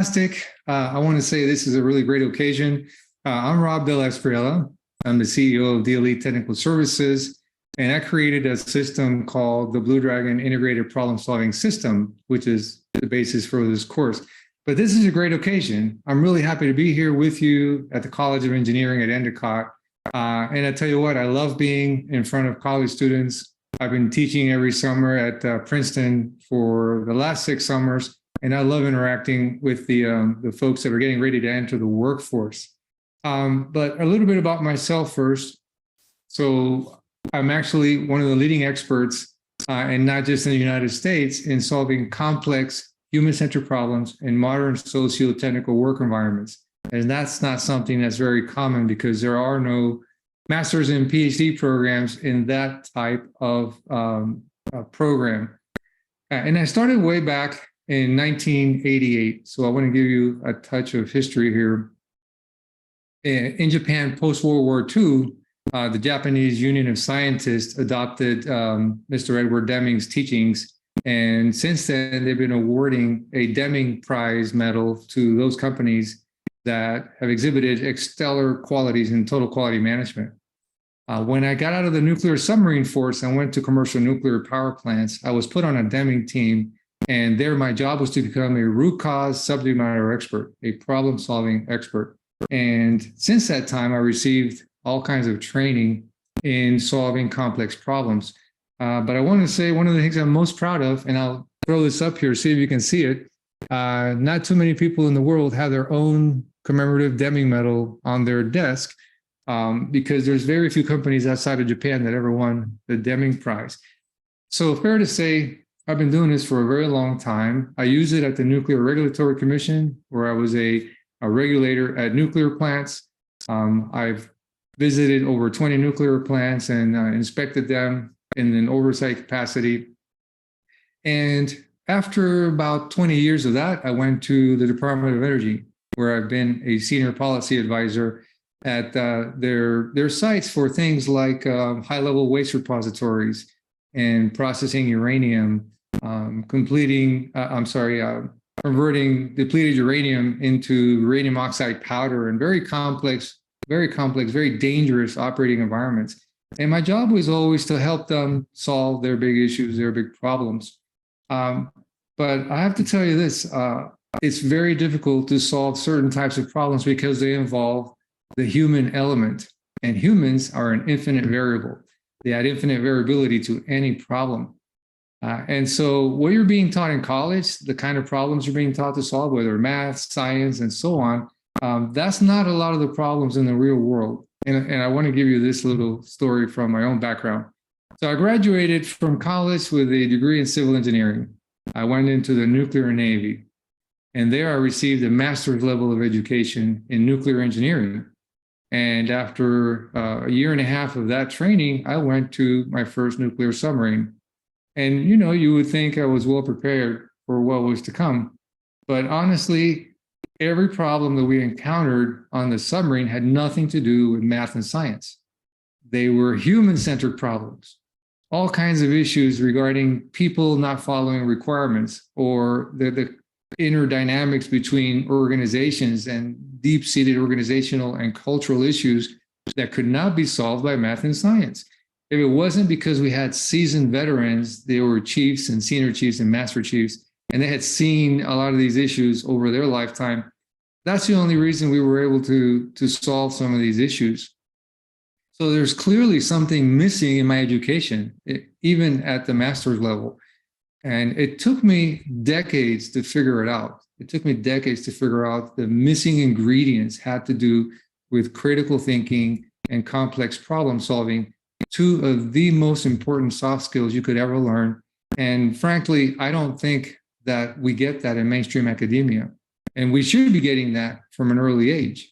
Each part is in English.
fantastic. I want to say this is a really great occasion. I'm Rob Del Espriella. I'm the CEO of DLE Technical Services, and I created a system called the BlueDragon Integrated Problem Solving System, which is the basis for this course. But this is a great occasion. I'm really happy to be here with you at the College of Engineering at Endicott. And I tell you what, I love being in front of college students. I've been teaching every summer at Princeton for the last 6 summers, and I love interacting with the folks that are getting ready to enter the workforce. But a little bit about myself first. So I'm actually one of the leading experts, and not just in the United States, in solving complex human-centered problems in modern socio-technical work environments. And that's not something that's very common because there are no master's and PhD programs in that type of program. And I started way back in 1988. So I want to give you a touch of history here. In Japan, post-World War II, the Japanese Union of Scientists adopted Mr. Edward Deming's teachings. And since then, they've been awarding a Deming Prize medal to those companies that have exhibited stellar qualities in total quality management. When I got out of the nuclear submarine force and went to commercial nuclear power plants, I was put on a Deming team, and there my job was to become a root cause subject matter expert, a problem-solving expert. And since that time, I received all kinds of training in solving complex problems. But I want to say one of the things I'm most proud of, and I'll throw this up here, see if you can see it. Not too many people in the world have their own commemorative Deming medal on their desk, because there's very few companies outside of Japan that ever won the Deming Prize. So fair to say, I've been doing this for a very long time. I use it at the Nuclear Regulatory Commission, where I was a regulator at nuclear plants. I've visited over 20 nuclear plants and inspected them in an oversight capacity. And after about 20 years of that, I went to the Department of Energy, where I've been a senior policy advisor at their sites for things like high-level waste repositories and processing uranium, converting depleted uranium into uranium oxide powder, and very complex, very dangerous operating environments. And my job was always to help them solve their big issues, their big problems. But I have to tell you this, it's very difficult to solve certain types of problems because they involve the human element. And humans are an infinite variable. They add infinite variability to any problem. And so what you're being taught in college, the kind of problems you're being taught to solve, whether math, science, and so on, that's not a lot of the problems in the real world. And I want to give you this little story from my own background. So I graduated from college with a degree in civil engineering. I went into the nuclear Navy, and there I received a master's level of education in nuclear engineering. And after a year and a half of that training, I went to my first nuclear submarine. And, you know, you would think I was well prepared for what was to come. But honestly, every problem that we encountered on the submarine had nothing to do with math and science. They were human-centered problems, all kinds of issues regarding people not following requirements, or the inner dynamics between organizations and deep-seated organizational and cultural issues that could not be solved by math and science. If it wasn't because we had seasoned veterans, they were chiefs and senior chiefs and master chiefs, and they had seen a lot of these issues over their lifetime, that's the only reason we were able to solve some of these issues. So there's clearly something missing in my education, even at the master's level. And it took me decades to figure it out. It took me decades to figure out the missing ingredients had to do with critical thinking and complex problem solving, 2 of the most important soft skills you could ever learn. And frankly, I don't think that we get that in mainstream academia. And we should be getting that from an early age.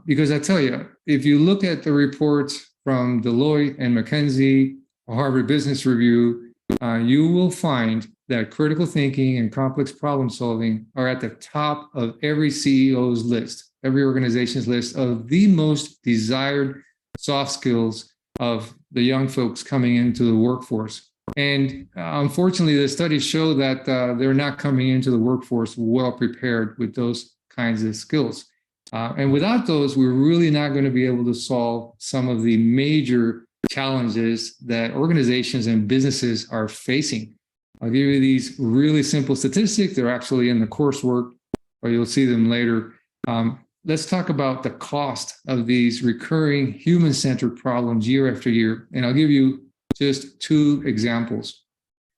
Because I tell you, if you look at the reports from Deloitte and McKinsey, Harvard Business Review, you will find that critical thinking and complex problem solving are at the top of every CEO's list, every organization's list of the most desired soft skills of the young folks coming into the workforce. And unfortunately, the studies show that they're not coming into the workforce well prepared with those kinds of skills. And without those, we're really not going to be able to solve some of the major challenges that organizations and businesses are facing. I'll give you these really simple statistics. They're actually in the coursework, or you'll see them later. Let's talk about the cost of these recurring human-centered problems year after year. And I'll give you just two examples.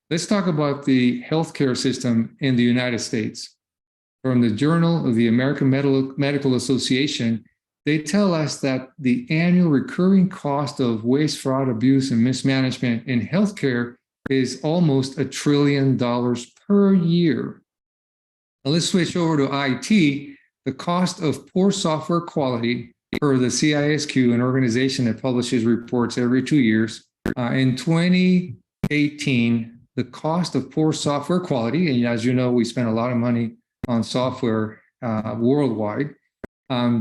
Let's talk about the healthcare system in the United States. From the Journal of the American Medical Association, they tell us that the annual recurring cost of waste, fraud, abuse, and mismanagement in healthcare is almost $1 trillion per year. Now let's switch over to IT. The cost of poor software quality per the CISQ, an organization that publishes reports every 2 years. In 2018, the cost of poor software quality, and as you know, we spend a lot of money on software worldwide.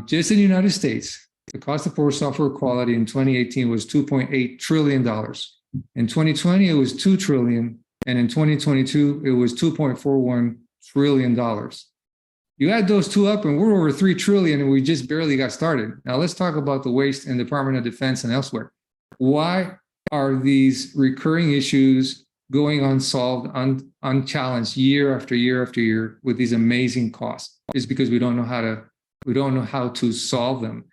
Just in the United States, the cost of poor software quality in 2018 was $2.8 trillion. In 2020, it was $2 trillion. And in 2022, it was $2.41 trillion. You add those two up and we're over 3 trillion and we just barely got started. Now let's talk about the waste in the Department of Defense and elsewhere. Why are these recurring issues going unsolved, unchallenged year after year after year with these amazing costs? It's because we don't know how to solve them.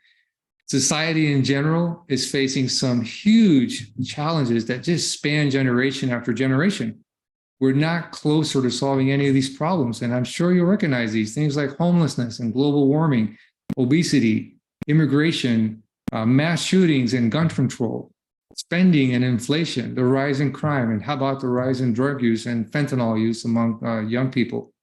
Society in general is facing some huge challenges that just span generation after generation. We're not closer to solving any of these problems. And I'm sure you'll recognize these things like homelessness and global warming, obesity, immigration, mass shootings and gun control, spending and inflation, the rise in crime, and how about the rise in drug use and fentanyl use among young people?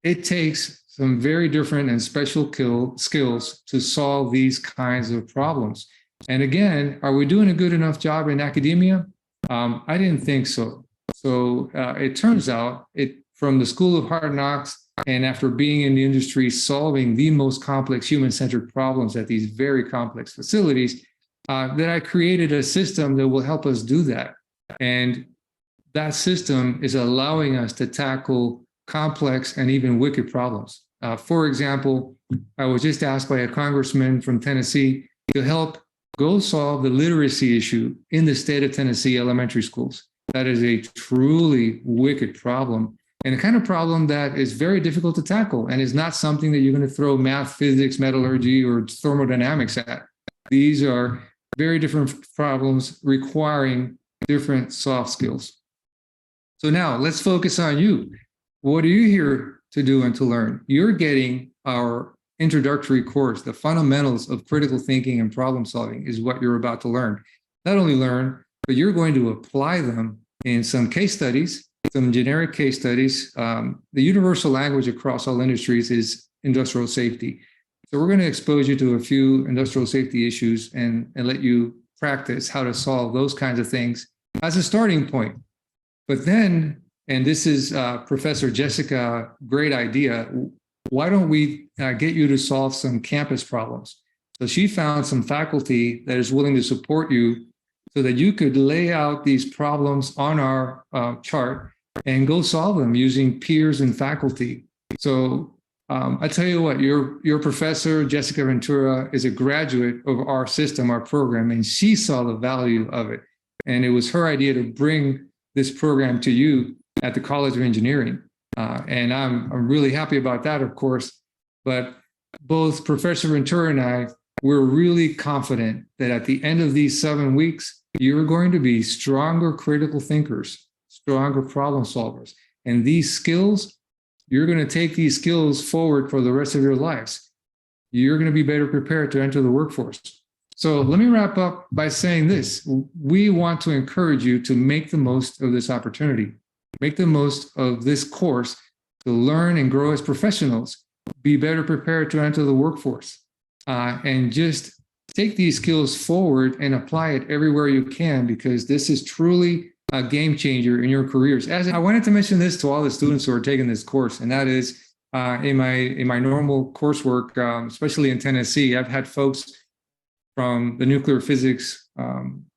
It takes some very different and special skills to solve these kinds of problems. And again, are we doing a good enough job in academia? I didn't think so. So it turns out, from the School of Hard Knocks, and after being in the industry, solving the most complex human-centered problems at these very complex facilities, that I created a system that will help us do that. And that system is allowing us to tackle complex and even wicked problems. For example, I was just asked by a congressman from Tennessee to help go solve the literacy issue in the state of Tennessee elementary schools. That is a truly wicked problem, and a kind of problem that is very difficult to tackle and is not something that you're going to throw math, physics, metallurgy, or thermodynamics at. These are very different problems requiring different soft skills. So now let's focus on you. What are you here to do and to learn? You're getting our introductory course, the fundamentals of critical thinking and problem solving is what you're about to learn. Not only learn, but you're going to apply them in some case studies, some generic case studies. The universal language across all industries is industrial safety. So we're going to expose you to a few industrial safety issues and let you practice how to solve those kinds of things as a starting point. But then, and this is Professor Jessica, great idea, why don't we get you to solve some campus problems? So she found some faculty that is willing to support you so that you could lay out these problems on our chart and go solve them using peers and faculty. So I tell you what, your professor, Jessica Ventura, is a graduate of our system, our program, and she saw the value of it. And it was her idea to bring this program to you at the College of Engineering. And I'm really happy about that, of course. But both Professor Ventura and I, we're really confident that at the end of these 7 weeks, you're going to be stronger critical thinkers, stronger problem solvers. And these skills, you're going to take these skills forward for the rest of your lives. You're going to be better prepared to enter the workforce. So let me wrap up by saying this. We want to encourage you to make the most of this opportunity. Make the most of this course to learn and grow as professionals, be better prepared to enter the workforce, and just take these skills forward and apply it everywhere you can, because this is truly a game changer in your careers. As I wanted to mention this to all the students who are taking this course, and that is in my normal coursework, especially in Tennessee, I've had folks from the nuclear physics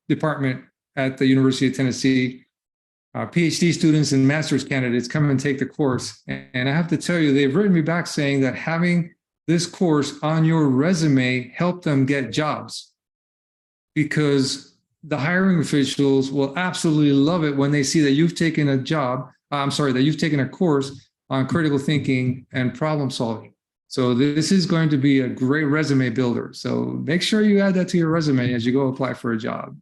department at the University of Tennessee PhD students and master's candidates come and take the course. And I have to tell you, they've written me back saying that having this course on your resume helped them get jobs, because the hiring officials will absolutely love it when they see that you've taken a that you've taken a course on critical thinking and problem solving. So this is going to be a great resume builder. So make sure you add that to your resume as you go apply for a job.